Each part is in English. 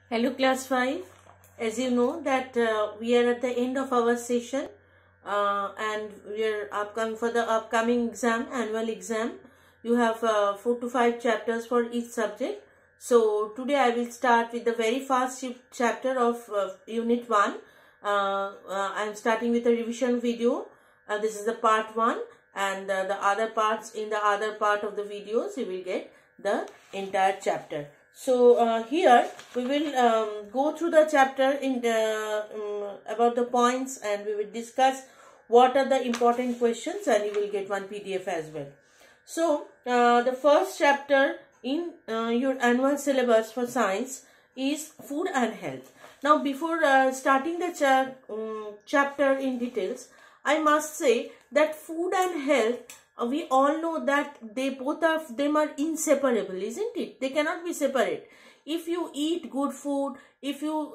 Hello class 5. As you know that we are at the end of our session and we are upcoming for the upcoming exam, annual exam. You have 4 to 5 chapters for each subject. So today I will start with the very first chapter of unit 1. I am starting with a revision video. This is the part 1 and the other parts, in the other part of the videos you will get the entire chapter. So here we will go through the chapter in about the points, and we will discuss what are the important questions, and you will get one PDF as well. So the first chapter in your annual syllabus for science is food and health. Now before starting the chapter in details, I must say that food and health, we all know that they both of them are inseparable, isn't it? They cannot be separate. If you eat good food, if you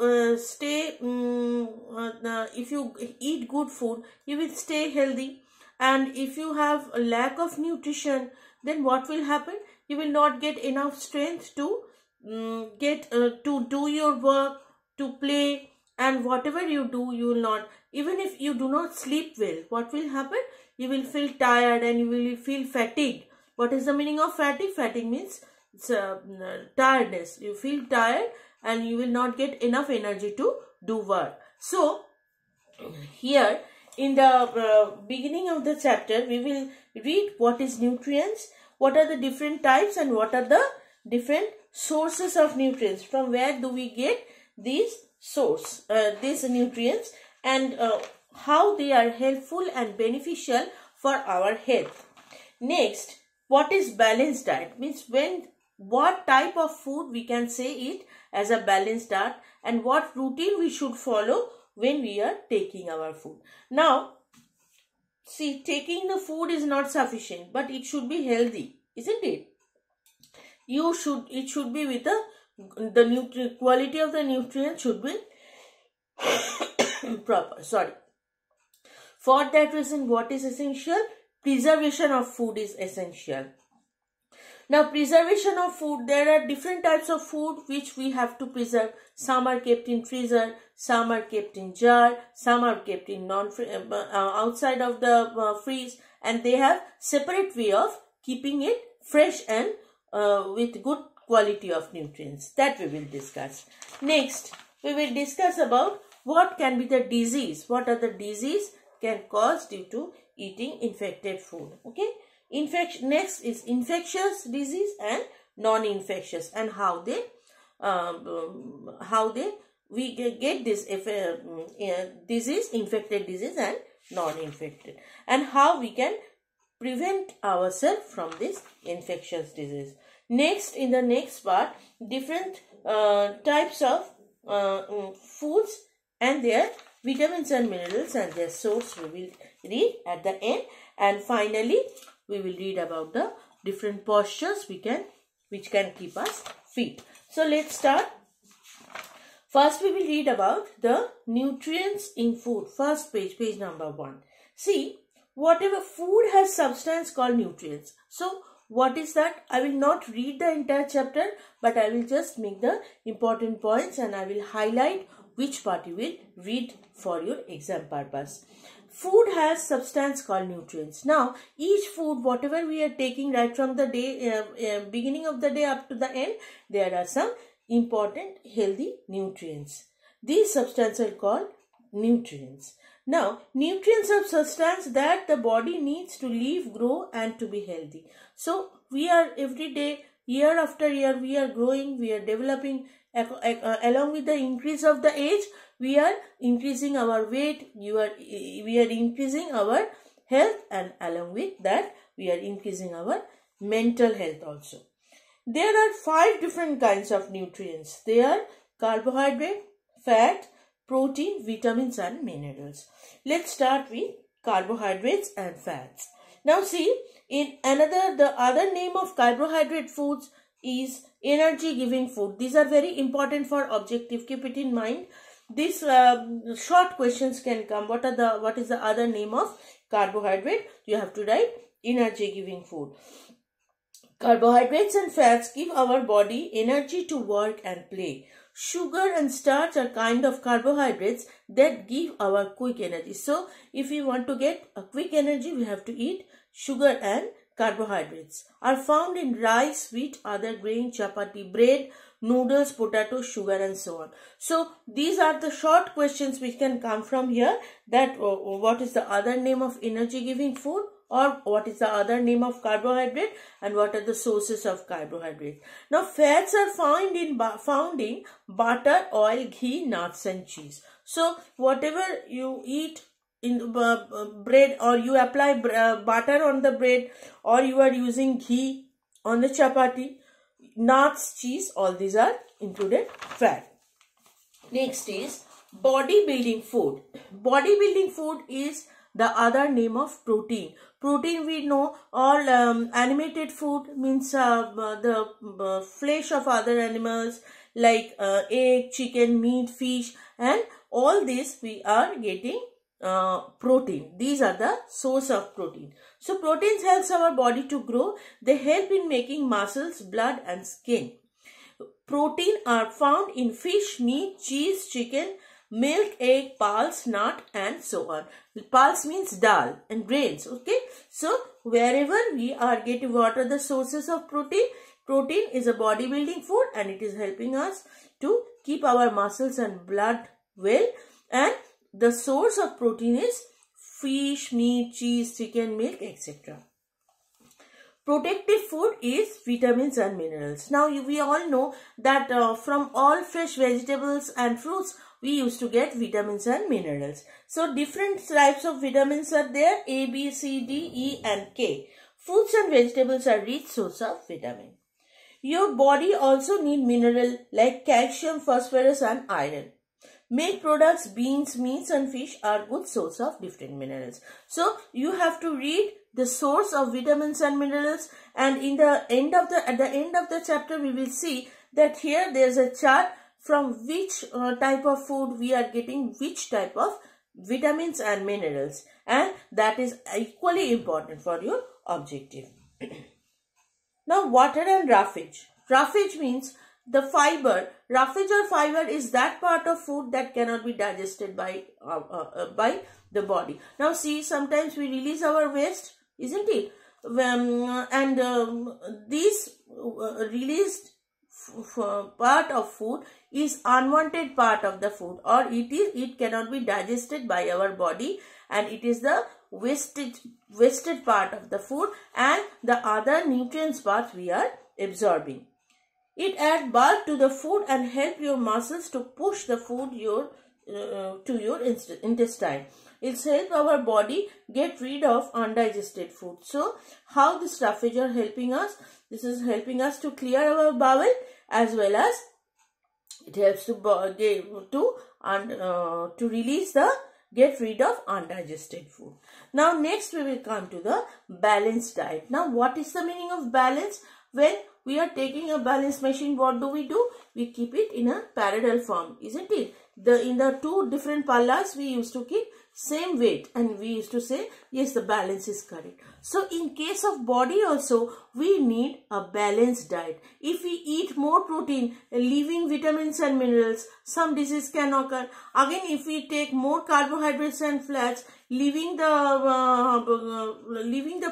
if you eat good food, you will stay healthy. And if you have a lack of nutrition, then what will happen? You will not get enough strength to to do your work, to play, and whatever you do, you will not. Even if you do not sleep well, what will happen? You will feel tired and you will feel fatigued. What is the meaning of fatigue? Fatigue means it's tiredness. You feel tired and you will not get enough energy to do work. So here in the beginning of the chapter, we will read what is nutrients, what are the different types, and what are the different sources of nutrients. From where do we get these these nutrients, and how they are helpful and beneficial for our health. Next, what is balanced diet? Means what type of food we can say it as a balanced diet, and what routine we should follow when we are taking our food. Now, see, taking the food is not sufficient, but it should be healthy, isn't it? It should be with the quality of the nutrients should be proper. Sorry. For that reason, what is essential? Preservation of food is essential. Now, preservation of food, there are different types of food which we have to preserve. Some are kept in freezer, some are kept in jar, some are kept in outside of the freeze, and they have separate way of keeping it fresh and with good quality of nutrients. That we will discuss. Next, we will discuss about what can be the disease. What are the disease can cause due to eating infected food. Okay. Next is infectious disease and non-infectious, and how we get this disease, infected disease and non-infected, and how we can prevent ourselves from this infectious disease. Next, in the next part, different types of foods and their vitamins and minerals and their source we will read at the end. And finally, we will read about the different postures which can keep us fit. So let's start. First, we will read about the nutrients in food. First page number 1. See, whatever food has substance called nutrients. So what is that? I will not read the entire chapter, but I will just make the important points and I will highlight which part you will read for your exam purpose. Food has substance called nutrients. Now, each food, whatever we are taking right from the day, beginning of the day up to the end, there are some important healthy nutrients. These substances are called nutrients. Now, nutrients are substance that the body needs to live, grow and to be healthy. So, we are every day, year after year, we are growing, we are developing. Along with the increase of the age, we are increasing our weight, we are increasing our health, and along with that, we are increasing our mental health also. There are 5 different kinds of nutrients. They are carbohydrate, fat, protein, vitamins and minerals. Let's start with carbohydrates and fats. Now see, the other name of carbohydrate foods is energy giving food. These are very important for objective. Keep it in mind. These short questions can come. What is the other name of carbohydrate? You have to write energy giving food. Carbohydrates and fats give our body energy to work and play. Sugar and starch are kind of carbohydrates that give our quick energy. So, if we want to get a quick energy, we have to eat sugar and carbohydrates. Are found in rice, wheat, other grain, chapati, bread, noodles, potato, sugar and so on. So, these are the short questions which can come from here, that what is the other name of energy giving food, or what is the other name of carbohydrate, and what are the sources of carbohydrate. Now, fats are found in butter, oil, ghee, nuts and cheese. So, whatever you eat in bread, or you apply butter on the bread, or you are using ghee on the chapati, nuts, cheese, all these are included fat. Next is bodybuilding food. Bodybuilding food is the other name of protein. Protein, we know, all animated food means the flesh of other animals like egg, chicken, meat, fish, and all this we are getting protein. These are the source of protein. So proteins helps our body to grow. They help in making muscles, blood and skin. Protein are found in fish, meat, cheese, chicken, milk, egg, pulse, nut and so on. Pulse means dal and grains. Okay. So wherever we are getting, what are the sources of protein? Protein is a bodybuilding food and it is helping us to keep our muscles and blood well. And the source of protein is fish, meat, cheese, chicken, milk, etc. Protective food is vitamins and minerals. Now we all know that from all fresh vegetables and fruits we used to get vitamins and minerals. So different types of vitamins are there: A, B, C, D, E and K. Fruits and vegetables are rich source of vitamin. Your body also need mineral like calcium, phosphorus and iron. Milk products, beans, meats and fish are good source of different minerals. So you have to read the source of vitamins and minerals, and at the end of the chapter we will see that here there is a chart from which type of food we are getting which type of vitamins and minerals, and that is equally important for your objective. Now, water and roughage. Roughage means the fiber. Roughage or fiber is that part of food that cannot be digested by the body. Now see, sometimes we release our waste, isn't it? This released part of food is unwanted part of the food, or it cannot be digested by our body, and it is the wasted part of the food, and the other nutrients part we are absorbing. It adds bulk to the food and help your muscles to push the food to your intestine. It's help our body get rid of undigested food. So, how this roughage are helping us? This is helping us to clear our bowel, as well as it helps to release get rid of undigested food. Now, next we will come to the balanced diet. Now, what is the meaning of balance? When we are taking a balance machine, what do? We keep it in a parallel form, isn't it? In the two different pallas, we used to keep same weight, and we used to say, yes, the balance is correct. So, in case of body also, we need a balanced diet. If we eat more protein, leaving vitamins and minerals, some disease can occur. Again, if we take more carbohydrates and fats, leaving the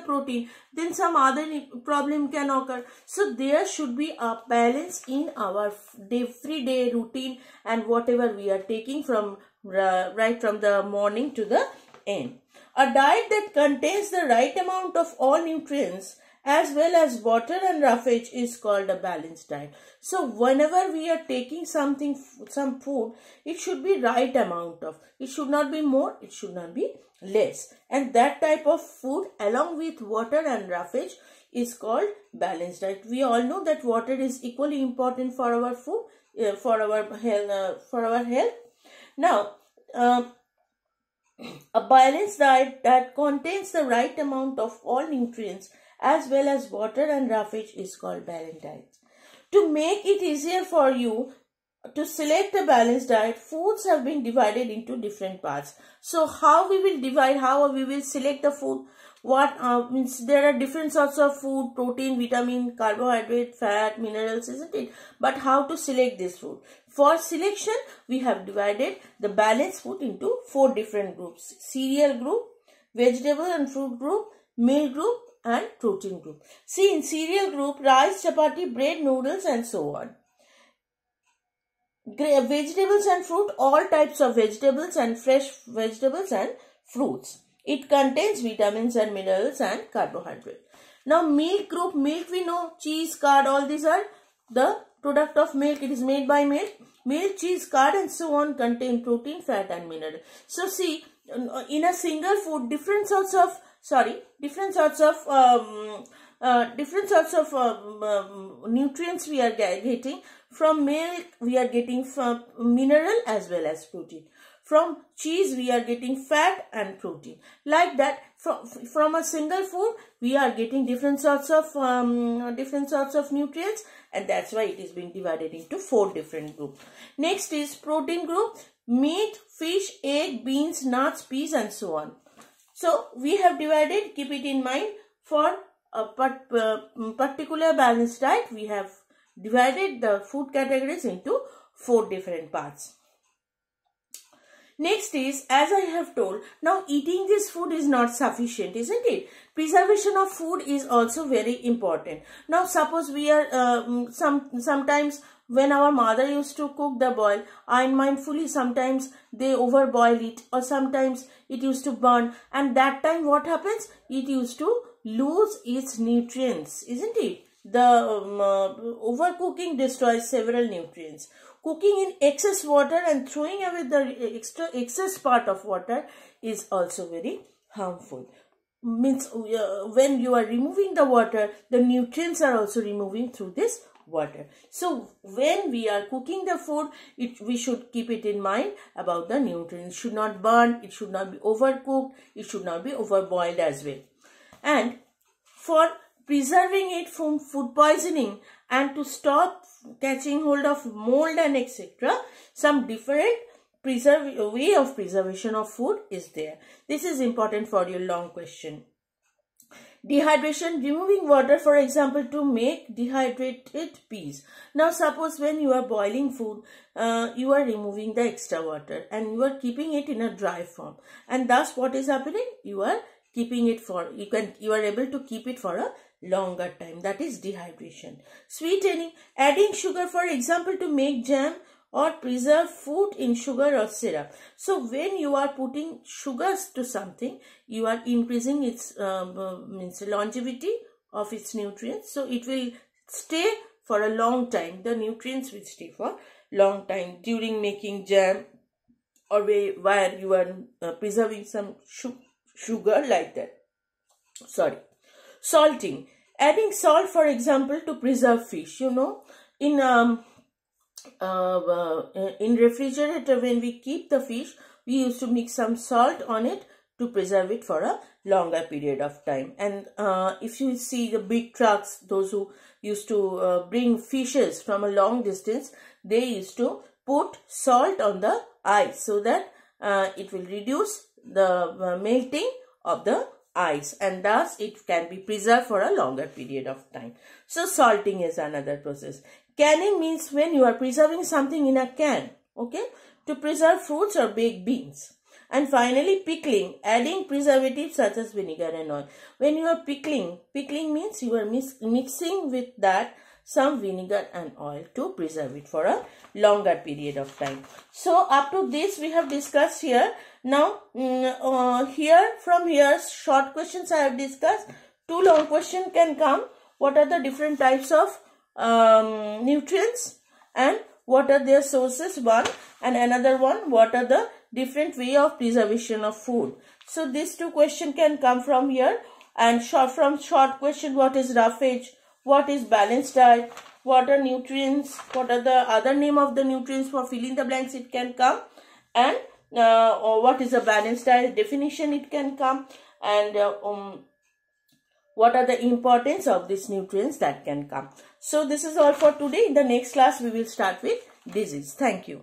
protein, then some other problem can occur. So there should be a balance in our everyday routine and whatever we are taking from right from the morning to the end. A diet that contains the right amount of all nutrients as well as water and roughage is called a balanced diet. So whenever we are taking some food, it should be right amount of. It should not be more, it should not be less. And that type of food along with water and roughage is called balanced diet. We all know that water is equally important for our food, for our health. Now, a balanced diet that contains the right amount of all nutrients as well as water and roughage is called balanced diet. To make it easier for you to select a balanced diet, foods have been divided into different parts. So how we will divide, how we will select the food? what means there are different sorts of food, protein, vitamin, carbohydrate, fat, minerals, isn't it? But how to select this food? For selection, we have divided the balanced food into 4 different groups: cereal group, vegetable and fruit group, meal group, and protein group. See, in cereal group, rice, chapati, bread, noodles, and so on. Vegetables and fruit, all types of vegetables and fresh vegetables and fruits. It contains vitamins and minerals and carbohydrate. Now milk group, milk we know, cheese, curd, all these are the product of milk. It is made by milk. Milk, cheese, curd and so on contain protein, fat and mineral. So see, in a single food, different sorts of nutrients we are getting. From milk we are getting mineral as well as protein. From cheese we are getting fat and protein. Like that, from a single food we are getting different sorts of nutrients, and that's why it is being divided into 4 different groups. Next is protein group: meat, fish, egg, beans, nuts, peas and so on. So we have divided, keep it in mind, for a particular balanced diet we have divided the food categories into 4 different parts. Next is, as I have told, now eating this food is not sufficient, isn't it? Preservation of food is also very important. Now suppose we are sometimes when our mother used to cook the boil, unmindfully sometimes they overboil it, or sometimes it used to burn, and that time what happens? It used to lose its nutrients, isn't it? The overcooking destroys several nutrients. Cooking in excess water and throwing away the excess part of water is also very harmful. Means when you are removing the water, the nutrients are also removing through this water. So when we are cooking the food, we should keep it in mind about the nutrients. It should not burn, it should not be overcooked, it should not be overboiled as well. And for preserving it from food poisoning and to stop catching hold of mold and etc., some different way of preservation of food is there. This is important for your long question. Dehydration, removing water, for example, to make dehydrated peas. Now suppose when you are boiling food, you are removing the extra water and you are keeping it in a dry form, and thus what is happening? You are keeping it for, you are able to keep it for a longer time. That is dehydration. Sweetening, adding sugar, for example, to make jam or preserve food in sugar or syrup. So when you are putting sugars to something, you are increasing its longevity of its nutrients. So it will stay for a long time. The nutrients will stay for long time during making jam, or where you are preserving some sugar like that. Salting, adding salt, for example, to preserve fish. You know, in refrigerator, when we keep the fish, we used to mix some salt on it to preserve it for a longer period of time. And if you see the big trucks, those who used to bring fishes from a long distance, they used to put salt on the ice so that it will reduce the melting of the ice, and thus it can be preserved for a longer period of time. So salting is another process. Canning means when you are preserving something in a can, okay, to preserve fruits or baked beans. And finally pickling, adding preservatives such as vinegar and oil. When you are pickling means you are mixing with that some vinegar and oil to preserve it for a longer period of time. So up to this we have discussed here. Now from here short questions I have discussed. 2 long questions can come. What are the different types of nutrients and what are their sources? One, and another one, what are the different way of preservation of food? So these 2 questions can come from here. And from short question, what is roughage? What is balanced diet? What are nutrients? What are the other name of the nutrients? For fill in the blanks it can come. And what is a balanced diet definition? It can come. And what are the importance of these nutrients? That can come. So this is all for today. In the next class we will start with disease. Thank you.